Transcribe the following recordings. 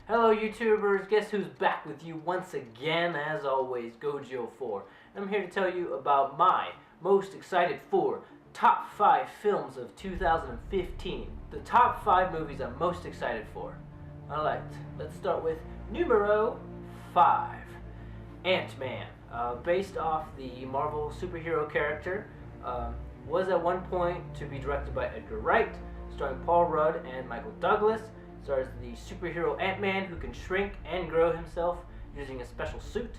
Hello YouTubers, guess who's back with you once again, as always, Gojo4. I'm here to tell you about my most excited for top 5 films of 2015. The top 5 movies I'm most excited for. Alright, let's start with numero 5. Ant-Man, based off the Marvel superhero character, was at one point to be directed by Edgar Wright, starring Paul Rudd and Michael Douglas. Stars the superhero Ant-Man, who can shrink and grow himself using a special suit.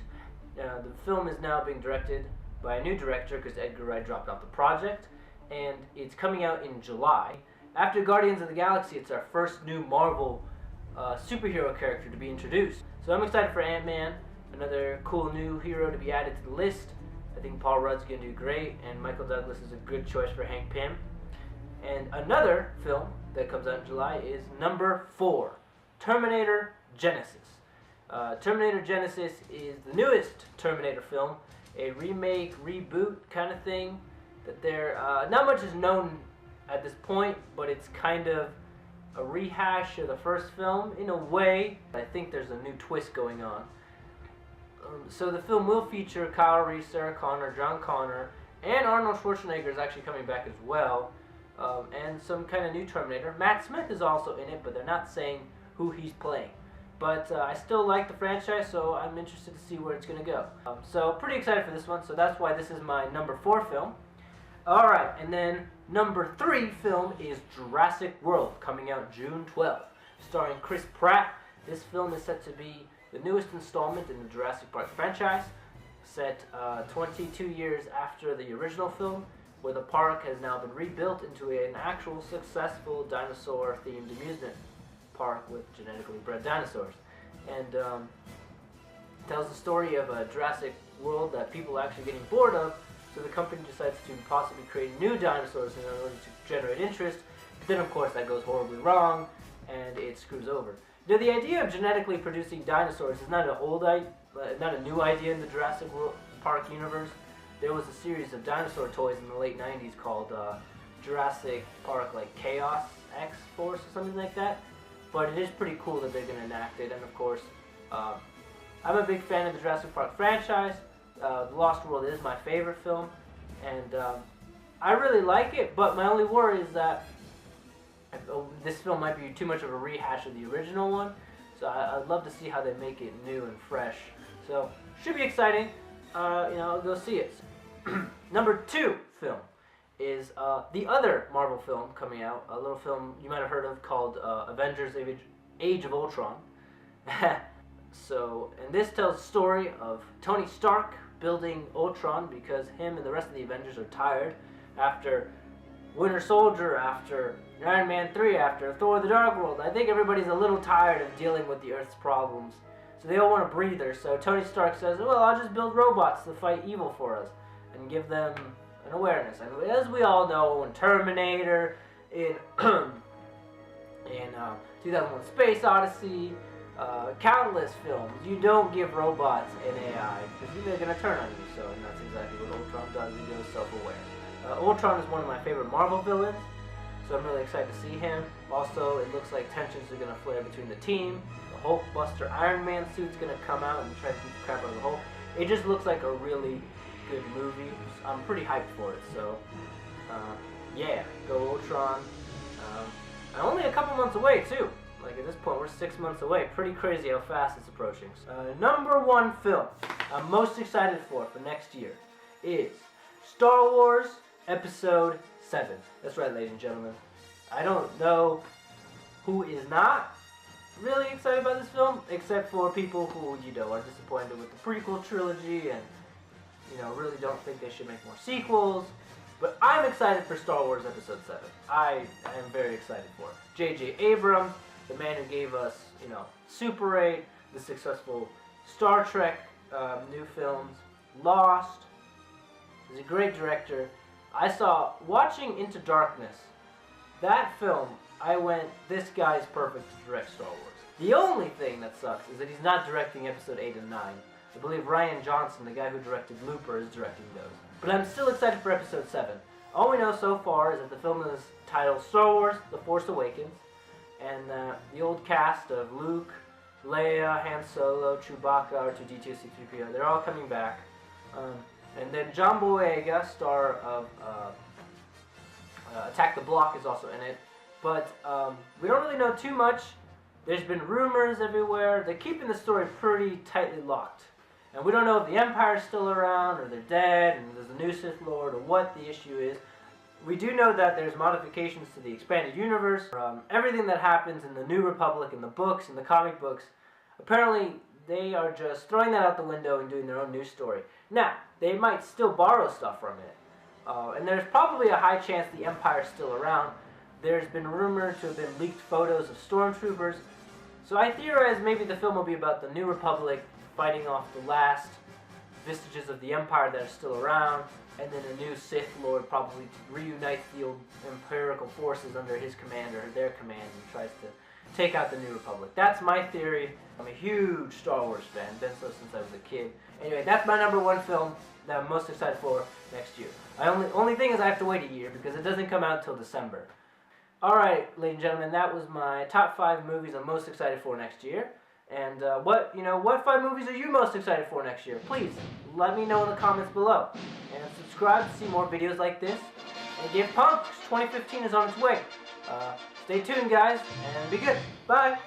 The film is now being directed by a new director because Edgar Wright dropped off the project, and it's coming out in July. After Guardians of the Galaxy, it's our first new Marvel superhero character to be introduced. So I'm excited for Ant-Man, another cool new hero to be added to the list. I think Paul Rudd's going to do great, and Michael Douglas is a good choice for Hank Pym. And another film that comes out in July is number 4, Terminator Genisys. Terminator Genisys is the newest Terminator film, a remake, reboot kind of thing. Not much is known at this point, but it's kind of a rehash of the first film in a way. I think there's a new twist going on. So the film will feature Kyle Reese, Sarah Connor, John Connor, and Arnold Schwarzenegger is actually coming back as well. And some kind of new Terminator. Matt Smith is also in it, but they're not saying who he's playing. But I still like the franchise, so I'm interested to see where it's going to go. So pretty excited for this one, so that's why this is my number 4 film. Alright, and then number 3 film is Jurassic World, coming out June 12th, starring Chris Pratt. This film is set to be the newest installment in the Jurassic Park franchise, set 22 years after the original film, where the park has now been rebuilt into an actual successful dinosaur-themed amusement park with genetically bred dinosaurs. And tells the story of a Jurassic World that people are actually getting bored of, so the company decides to possibly create new dinosaurs in order to generate interest. But then, of course, that goes horribly wrong, and it screws over. Now, the idea of genetically producing dinosaurs is not not a new idea in the Jurassic World Park universe. There was a series of dinosaur toys in the late 90s called Jurassic Park, like Chaos X-Force or something like that. But it is pretty cool that they're going to enact it. And of course, I'm a big fan of the Jurassic Park franchise. The Lost World is my favorite film. And I really like it, but my only worry is that this film might be too much of a rehash of the original one. So I'd love to see how they make it new and fresh. So, should be exciting. I'll go see it. Number 2 film is the other Marvel film coming out, a little film you might have heard of called Avengers Age of Ultron. And this tells the story of Tony Stark building Ultron because him and the rest of the Avengers are tired after Winter Soldier, after Iron Man 3, after Thor the Dark World. I think everybody's a little tired of dealing with the Earth's problems. So they all want a breather. So Tony Stark says, well, I'll just build robots to fight evil for us and give them an awareness. And as we all know, in Terminator, in 2001 Space Odyssey, countless films, you don't give robots an AI because they're going to turn on you. So and that's exactly what Ultron does. He goes self-aware. Ultron is one of my favorite Marvel villains, so I'm really excited to see him. Also, it looks like tensions are going to flare between the team. The Hulkbuster Iron Man suit's going to come out and try to keep the crap out of the Hulk. It just looks like a really good movie. I'm pretty hyped for it, so yeah, go Ultron. And only a couple months away, too. Like, at this point, we're 6 months away. Pretty crazy how fast it's approaching. Number 1 film I'm most excited for next year is Star Wars Episode 7. That's right, ladies and gentlemen. I don't know who is not really excited about this film, except for people who, are disappointed with the prequel trilogy and, really don't think they should make more sequels. But I'm excited for Star Wars Episode 7. I am very excited for it. J.J. Abrams, the man who gave us, Super 8, the successful Star Trek new films, Lost. He's a great director. Watching Into Darkness, that film, I went, this guy's perfect to direct Star Wars. The only thing that sucks is that he's not directing Episode 8 and 9. I believe Rian Johnson, the guy who directed Looper, is directing those. But I'm still excited for Episode 7. All we know so far is that the film is titled Star Wars The Force Awakens, and the old cast of Luke, Leia, Han Solo, Chewbacca, R2-D2, C-3PO. They're all coming back. And then John Boyega, star of Attack the Block, is also in it. But we don't really know too much. There's been rumors everywhere. They're keeping the story pretty tightly locked. And we don't know if the Empire's still around, or they're dead, and there's a new Sith Lord, or what the issue is. We do know that there's modifications to the expanded universe. Everything that happens in the New Republic, in the books, in the comic books, apparently they are just throwing that out the window and doing their own news story. Now, they might still borrow stuff from it. And there's probably a high chance the Empire's still around. There's been rumored to have been leaked photos of stormtroopers. So I theorize maybe the film will be about the New Republic fighting off the last vestiges of the Empire that are still around, and then a new Sith Lord probably reunites the old Imperial forces under his command, or their command, and tries to take out the New Republic. That's my theory. I'm a huge Star Wars fan, been so since I was a kid. Anyway, that's my #1 film that I'm most excited for next year. Only thing is I have to wait a year because it doesn't come out until December. Alright, ladies and gentlemen, that was my top 5 movies I'm most excited for next year. And what 5 movies are you most excited for next year? Please, let me know in the comments below. And subscribe to see more videos like this. And Give Punks 2015 is on its way. Stay tuned, guys, and be good. Bye!